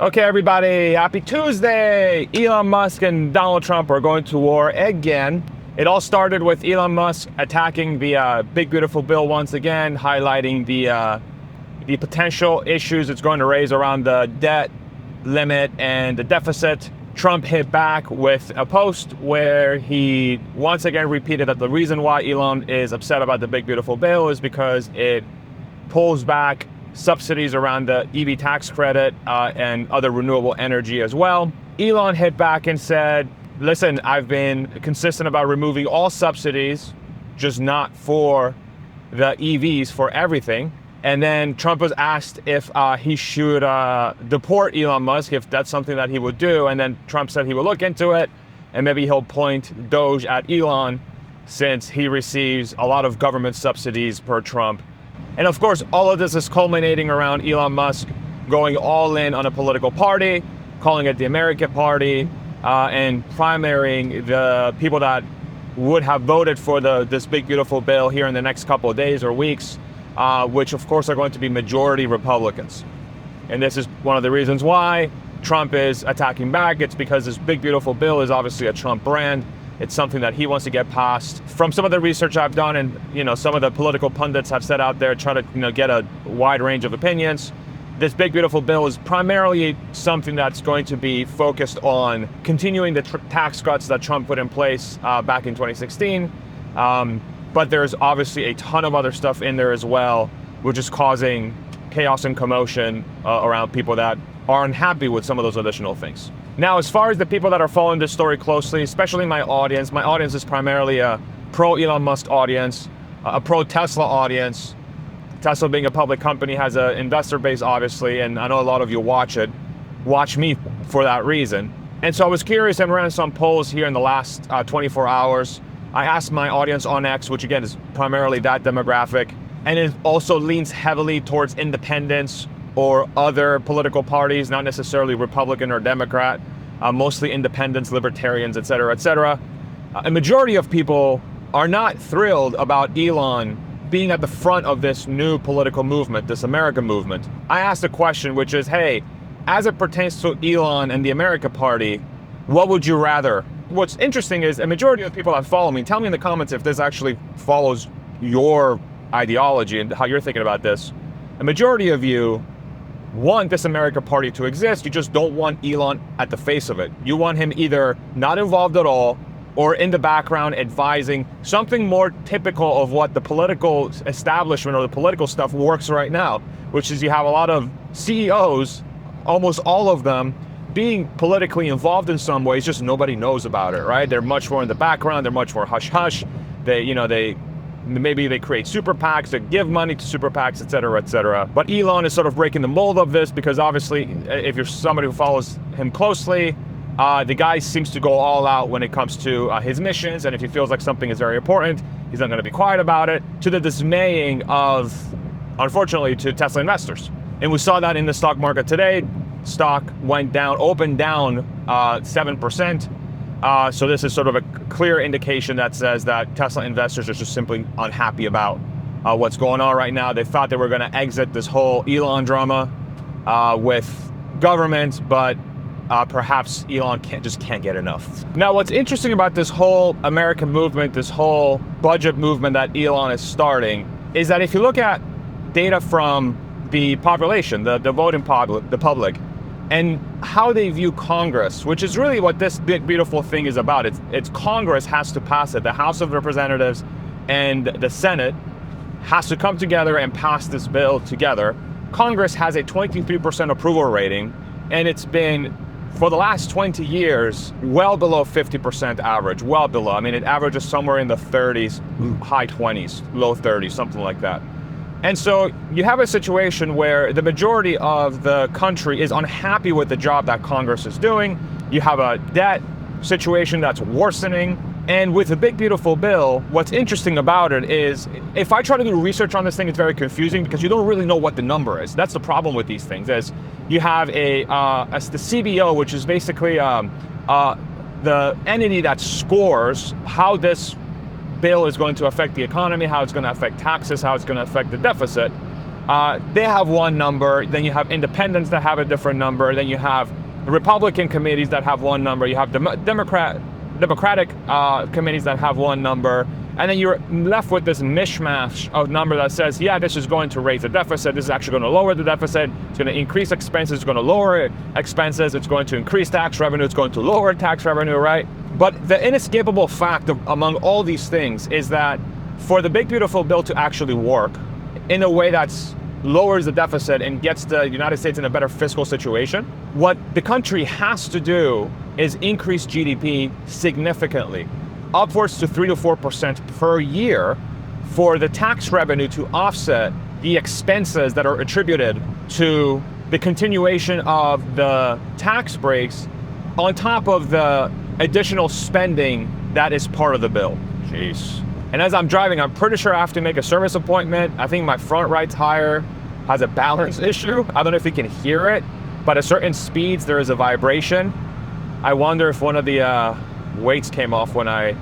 Okay, everybody, happy Tuesday! Elon Musk and Donald Trump are going to war again. It all started with Elon Musk attacking the big beautiful bill once again, highlighting the potential issues it's going to raise around the debt limit and the deficit. Trump hit back with a post where he once again repeated that the reason why Elon is upset about the big beautiful bill is because it pulls back subsidies around the EV tax credit and other renewable energy as well. Elon hit back and said, listen, I've been consistent about removing all subsidies, just not for the EVs, for everything. And then Trump was asked if he should deport Elon Musk, if that's something that he would do. And then Trump said he would look into it and maybe he'll point Doge at Elon since he receives a lot of government subsidies per Trump. And of course, all of this is culminating around Elon Musk going all in on a political party, calling it the American Party, and primarying the people that would have voted for this big beautiful bill here in the next couple of days or weeks, which of course are going to be majority Republicans. And this is one of the reasons why Trump is attacking back. It's because this big beautiful bill is obviously a Trump brand. It's something that he wants to get passed. From some of the research I've done and some of the political pundits have said out there, try to get a wide range of opinions. This big beautiful bill is primarily something that's going to be focused on continuing the tax cuts that Trump put in place back in 2016. But there's obviously a ton of other stuff in there as well, which is causing chaos and commotion around people that are unhappy with some of those additional things. Now, as far as the people that are following this story closely, especially my audience is primarily a pro-Elon Musk audience, a pro-Tesla audience. Tesla being a public company has an investor base, obviously, and I know a lot of you watch me for that reason. And so I was curious and ran some polls here in the last 24 hours. I asked my audience on X, which again is primarily that demographic, and it also leans heavily towards independents or other political parties, not necessarily Republican or Democrat, mostly independents, libertarians, et cetera, et cetera. A majority of people are not thrilled about Elon being at the front of this new political movement, this American movement. I asked a question, which is, hey, as it pertains to Elon and the American Party, what would you rather? What's interesting is a majority of the people that follow me, tell me in the comments if this actually follows your ideology and how you're thinking about this. A majority of you want this American Party to exist. You just don't want Elon at the face of it. You want him either not involved at all or in the background advising something more typical of what the political establishment or the political stuff works right now, which is you have a lot of CEOs, almost all of them, being politically involved in some ways, just nobody knows about it, right? They're much more in the background, they're much more hush-hush. Maybe they create super PACs, they give money to super PACs, et cetera, et cetera. But Elon is sort of breaking the mold of this because obviously, if you're somebody who follows him closely, the guy seems to go all out when it comes to his missions, and if he feels like something is very important, he's not going to be quiet about it, to the dismaying of, unfortunately, to Tesla investors. And we saw that in the stock market today. Stock went down, opened down 7%. So this is sort of a clear indication that says that Tesla investors are just simply unhappy about what's going on right now. They thought they were going to exit this whole Elon drama with government, but perhaps Elon just can't get enough. Now, what's interesting about this whole American movement, this whole budget movement that Elon is starting, is that if you look at data from the population, the voting public, the public, and how they view Congress, which is really what this big beautiful thing is about. It's Congress has to pass it. The House of Representatives and the Senate has to come together and pass this bill together. Congress has a 23% approval rating, and it's been, for the last 20 years, well below 50% average, well below. I mean, it averages somewhere in the 30s, high 20s, low 30s, something like that. And so you have a situation where the majority of the country is unhappy with the job that Congress is doing. You have a debt situation that's worsening. And with the big beautiful bill, what's interesting about it is, if I try to do research on this thing, it's very confusing because you don't really know what the number is. That's the problem with these things, is you have the CBO, which is basically the entity that scores how this bill is going to affect the economy, how it's going to affect taxes, how it's going to affect the deficit. they have one number. Then you have independents that have a different number. Then you have Republican committees that have one number. You have Democratic committees that have one number. And then you're left with this mishmash of number that says, yeah, this is going to raise the deficit. This is actually going to lower the deficit. It's going to increase expenses. It's going to lower expenses. It's going to increase tax revenue. It's going to lower tax revenue, right? But the inescapable fact among all these things is that for the big, beautiful bill to actually work in a way that lowers the deficit and gets the United States in a better fiscal situation, what the country has to do is increase GDP significantly, upwards to 3 to 4% per year, for the tax revenue to offset the expenses that are attributed to the continuation of the tax breaks on top of the additional spending that is part of the bill. Jeez. And as I'm driving, I'm pretty sure I have to make a service appointment. I think my front right tire has a balance issue. I don't know if you can hear it, but at certain speeds there is a vibration. I wonder if one of the weights came off when I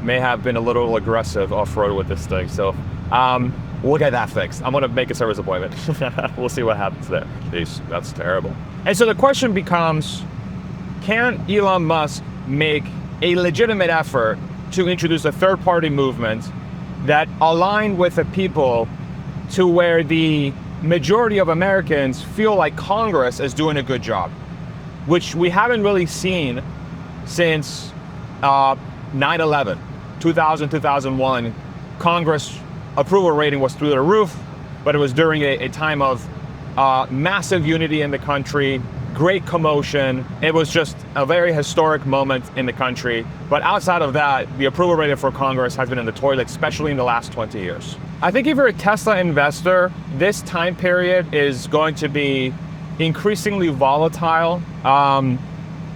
may have been a little aggressive off-road with this thing. So we'll get that fixed. I'm gonna make a service appointment. We'll see what happens there. Jeez, that's terrible. And so the question becomes, can Elon Musk make a legitimate effort to introduce a third-party movement that align with the people to where the majority of Americans feel like Congress is doing a good job, which we haven't really seen since 9/11, 2000, 2001. Congress approval rating was through the roof, but it was during a time of massive unity in the country, great commotion. It was just a very historic moment in the country. But outside of that, the approval rating for Congress has been in the toilet, especially in the last 20 years. I think if you're a Tesla investor, this time period is going to be increasingly volatile.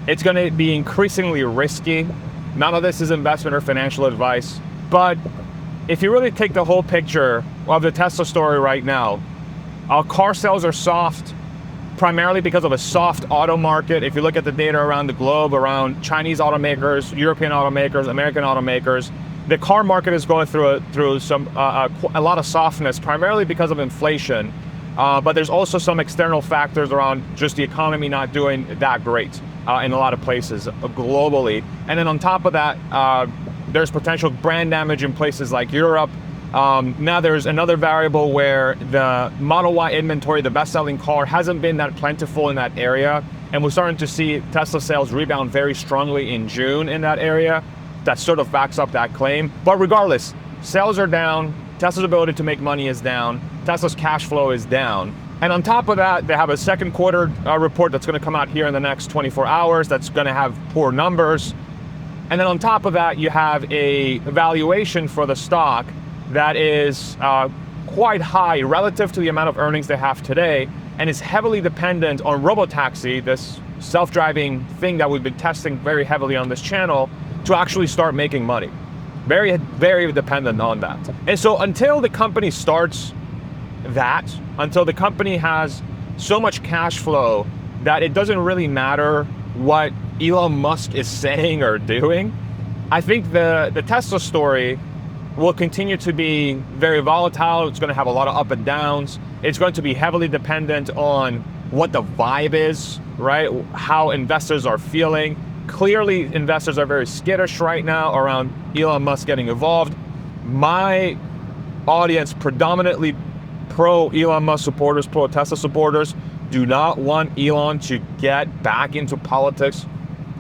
It's going to be increasingly risky. None of this is investment or financial advice. But if you really take the whole picture of the Tesla story right now, car sales are soft, primarily because of a soft auto market. If you look at the data around the globe, around Chinese automakers, European automakers, American automakers, the car market is going through a lot of softness, primarily because of inflation. But there's also some external factors around just the economy not doing that great in a lot of places globally. And then on top of that, there's potential brand damage in places like Europe. Now there's another variable where the Model Y inventory, the best-selling car, hasn't been that plentiful in that area. And we're starting to see Tesla sales rebound very strongly in June in that area. That sort of backs up that claim. But regardless, sales are down. Tesla's ability to make money is down. Tesla's cash flow is down. And on top of that, they have a second quarter report that's going to come out here in the next 24 hours that's going to have poor numbers. And then on top of that, you have a valuation for the stock that is quite high relative to the amount of earnings they have today, and is heavily dependent on robotaxi, this self-driving thing that we've been testing very heavily on this channel, to actually start making money. Very, very dependent on that. And so until the company starts that, until the company has so much cash flow that it doesn't really matter what Elon Musk is saying or doing, I think the Tesla story will continue to be very volatile. It's going to have a lot of up and downs. It's going to be heavily dependent on what the vibe is, right? How investors are feeling. Clearly, investors are very skittish right now around Elon Musk getting involved. My audience, predominantly pro-Elon Musk supporters, pro-Tesla supporters, do not want Elon to get back into politics,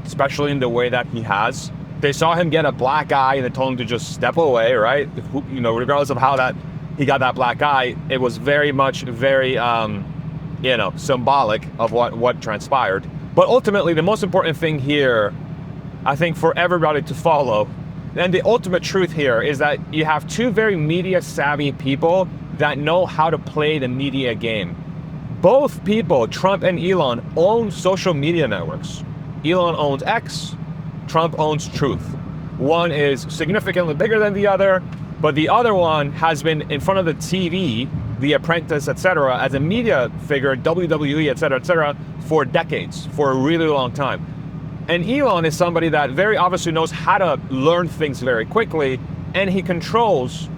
especially in the way that he has. They saw him get a black eye and they told him to just step away, right? You know, regardless of how that he got that black eye, it was very much very, symbolic of what transpired. But ultimately, the most important thing here, I think, for everybody to follow, and the ultimate truth here, is that you have two very media-savvy people that know how to play the media game. Both people, Trump and Elon, own social media networks. Elon owns X, Trump owns Truth. One is significantly bigger than the other, but the other one has been in front of the TV, The Apprentice, etc., as a media figure, WWE, etc., for decades, for a really long time. And Elon is somebody that very obviously knows how to learn things very quickly, and he controls,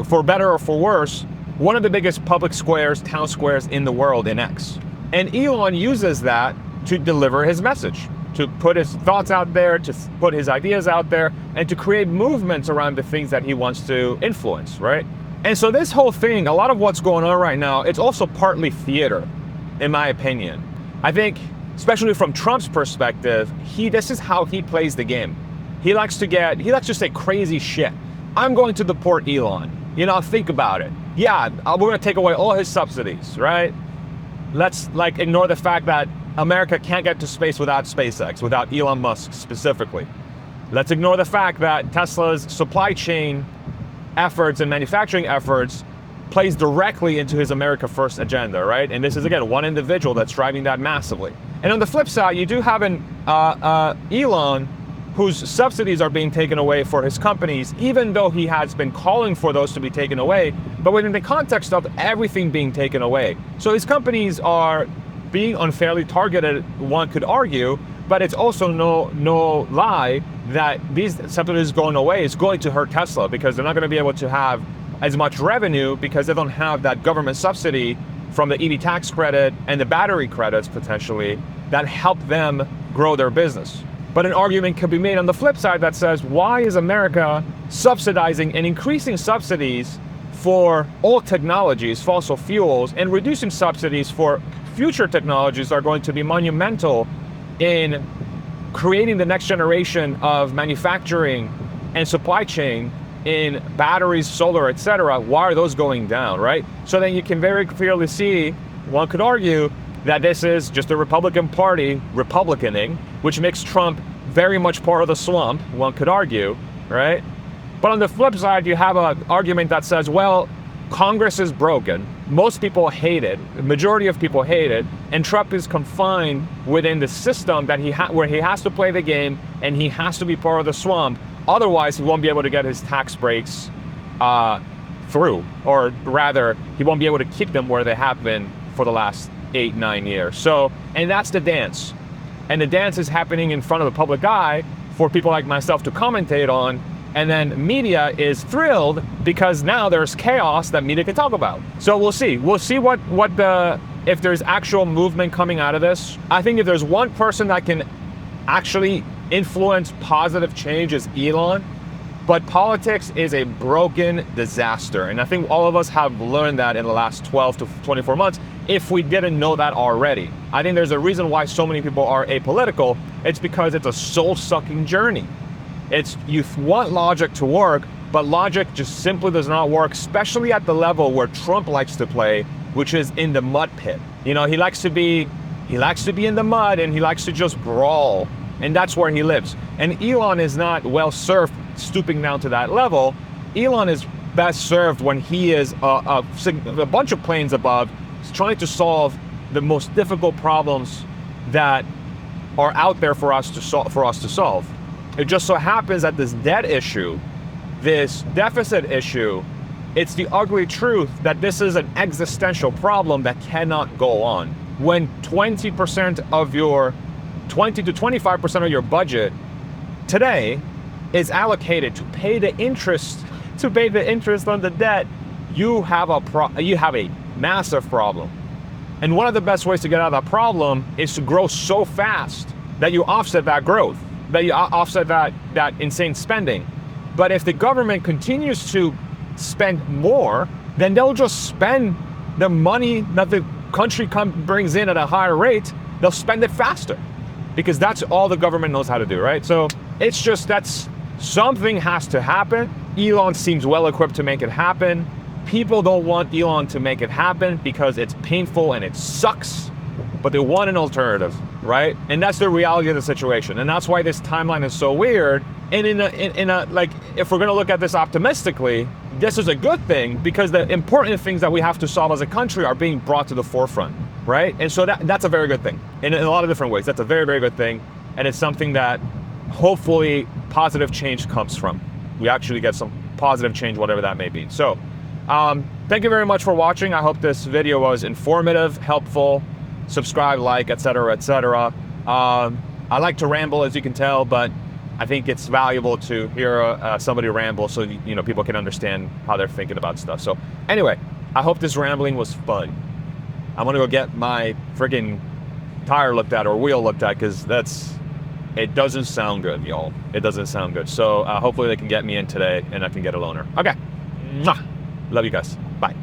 for better or for worse, one of the biggest public squares, town squares in the world in X. And Elon uses that to deliver his message, to put his thoughts out there, to put his ideas out there, and to create movements around the things that he wants to influence, right? And so this whole thing, a lot of what's going on right now, it's also partly theater, in my opinion. I think, especially from Trump's perspective, this is how he plays the game. He likes to say crazy shit. I'm going to deport Elon. You know, think about it. Yeah, we're going to take away all his subsidies, right? Let's ignore the fact that America can't get to space without SpaceX, without Elon Musk specifically. Let's ignore the fact that Tesla's supply chain efforts and manufacturing efforts plays directly into his America First agenda, right? And this is, again, one individual that's driving that massively. And on the flip side, you do have an Elon whose subsidies are being taken away for his companies, even though he has been calling for those to be taken away, but within the context of everything being taken away. So his companies are being unfairly targeted, one could argue, but it's also no lie that these subsidies going away is going to hurt Tesla, because they're not going to be able to have as much revenue because they don't have that government subsidy from the EV tax credit and the battery credits potentially that help them grow their business. But an argument could be made on the flip side that says, why is America subsidizing and increasing subsidies for old technologies, fossil fuels, and reducing subsidies for future technologies that are going to be monumental in creating the next generation of manufacturing and supply chain in batteries, solar, etc.? Why are those going down, right? So then you can very clearly see, one could argue, that this is just the Republican Party republicaning, which makes Trump very much part of the swamp, one could argue, right? But on the flip side, you have an argument that says, well, Congress is broken, most people hate it, the majority of people hate it, and Trump is confined within the system that where he has to play the game and he has to be part of the swamp, otherwise he won't be able to get his tax breaks through, or rather, he won't be able to keep them where they have been for the last 8-9 years. So, and that's the dance. And the dance is happening in front of the public eye for people like myself to commentate on, and then media is thrilled because now there's chaos that media can talk about. So we'll see. We'll see if there's actual movement coming out of this. I think if there's one person that can actually influence positive change is Elon, but politics is a broken disaster. And I think all of us have learned that in the last 12 to 24 months, if we didn't know that already. I think there's a reason why so many people are apolitical. It's because it's a soul-sucking journey. You want logic to work, but logic just simply does not work, especially at the level where Trump likes to play, which is in the mud pit. You know, he likes to be in the mud, and he likes to just brawl, and that's where he lives. And Elon is not well served stooping down to that level. Elon is best served when he is a bunch of planes above, trying to solve the most difficult problems that are out there for us to solve. It just so happens that this debt issue, this deficit issue, it's the ugly truth that this is an existential problem that cannot go on. When 20 to 25% of your budget today is allocated to pay the interest on the debt, you have a massive problem. And one of the best ways to get out of that problem is to grow so fast that you offset that growth, that you offset that insane spending. But if the government continues to spend more, then they'll just spend the money that the country brings in at a higher rate, they'll spend it faster, because that's all the government knows how to do, right? So it's just, something has to happen. Elon seems well equipped to make it happen. People don't want Elon to make it happen because it's painful and it sucks, but they want an alternative, right? And that's the reality of the situation. And that's why this timeline is so weird. And if we're gonna look at this optimistically, this is a good thing, because the important things that we have to solve as a country are being brought to the forefront, right? And so that's a very good thing. In a lot of different ways, that's a very, very good thing. And it's something that hopefully positive change comes from. We actually get some positive change, whatever that may be. So thank you very much for watching. I hope this video was informative, helpful. Subscribe, like, etc., etc. I like to ramble, as you can tell, but I think it's valuable to hear somebody ramble so people can understand how they're thinking about stuff. So anyway, I hope this rambling was fun. I'm gonna go get my friggin' tire looked at or wheel looked at, because it doesn't sound good, y'all. It doesn't sound good. So hopefully they can get me in today and I can get a loaner. Okay. Mwah. Love you guys. Bye.